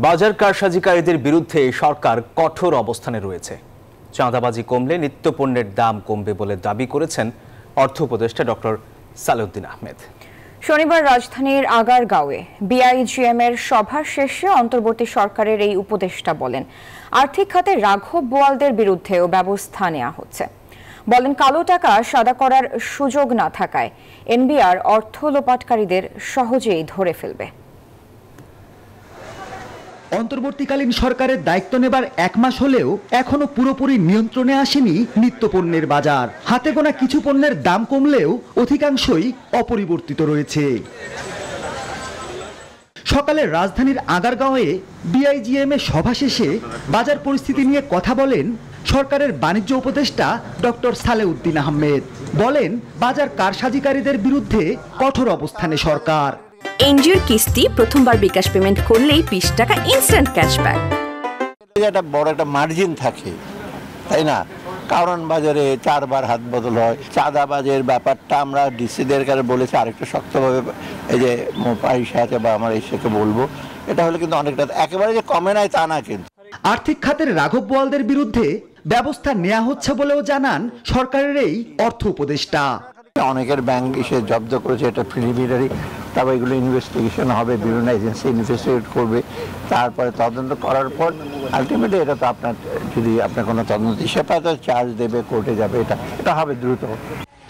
বাজার কারসাজিকারীদের বিরুদ্ধে সরকার কঠোর অবস্থানে রয়েছে। চাঁদাবাজি কমলে নিত্যপণ্যের দাম কমবে বলে দাবি করেছেন অর্থ উপদেষ্টা ডক্টর সালেউদ্দিন আহমেদ। শনিবার রাজধানীর আগারগাঁওয়ে বিআইজিএম এর সভা শেষে অন্তর্বর্তী সরকারের এই উপদেষ্টা বলেন, আর্থিক খাতে রাঘব বোয়ালদের বিরুদ্ধেও ব্যবস্থা নেওয়া হচ্ছে। বলেন, কালো টাকা সাদা করার সুযোগ না থাকায় এনবিআর অর্থ লোপাটকারীদের সহজেই ধরে ফেলবে। অন্তর্বর্তীকালীন সরকারের দায়িত্ব নেবার 1 মাস হলেও এখনো পুরোপুরি নিয়ন্ত্রণে আসেনি নিত্যপণ্যের বাজার। হাতে গোনা কিছু পণ্যের দাম কমলেও অধিকাংশই অপরিবর্তিত রয়েছে। সকালে রাজধানীর আগারগাঁওয়ে বিআইজিএম এর সভা শেষে বাজার পরিস্থিতি নিয়ে কথা বলেন সরকারের বাণিজ্য উপদেষ্টা ডক্টর সালেউদ্দিন আহমেদ। বলেন, বাজার কারসাজিকারীদের বিরুদ্ধে কঠোর অবস্থানে সরকার। এনজিওর কিস্তি প্রথমবার বিকাশ পেমেন্ট করলেই 20 টাকা ইনস্ট্যান্ট ক্যাশব্যাক। এটা বড় একটা মার্জিন থাকে, তাই না? কারণ বাজারে 4 বার হাত বদল হয়। চাঁদাবাজের ব্যাপারটা আমরা ডিসিদের কাছে বলেছি আরেকটু শক্তভাবে, এই যে মোপাই সাথে বা আমার এসেকে বলবো, এটা হলে কিন্তু অনেকটা একেবারে যে কমে নাই তা না। কিন্তু আর্থিক খাতের রাঘব বোয়ালদের বিরুদ্ধে ব্যবস্থা নেওয়া হচ্ছে বলেও জানান সরকারের এই অর্থ উপদেষ্টা। অনেকের ব্যাংক এসে জব্দ করেছে, এটা প্রিলিমিনারি, তারপর এগুলো ইনভেস্টিগেশন হবে, বিভিন্ন এজেন্সি ইনভেস্টিগেট করবে, তারপরে তদন্ত করার পর আলটিমেটলি এটা তো আপনার, যদি আপনার কোনো তদন্ত হিসেবে পায় তো চার্জ দেবে, কোর্টে যাবে, এটা হবে দ্রুত।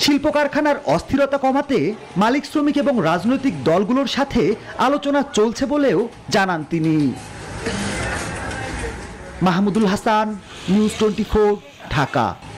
শিল্প কারখানার অস্থিরতা কমাতে মালিক শ্রমিক এবং রাজনৈতিক দলগুলোর সাথে আলোচনা চলছে বলেও জানান তিনি। মাহমুদুল হাসান, নিউজ 24, ঢাকা।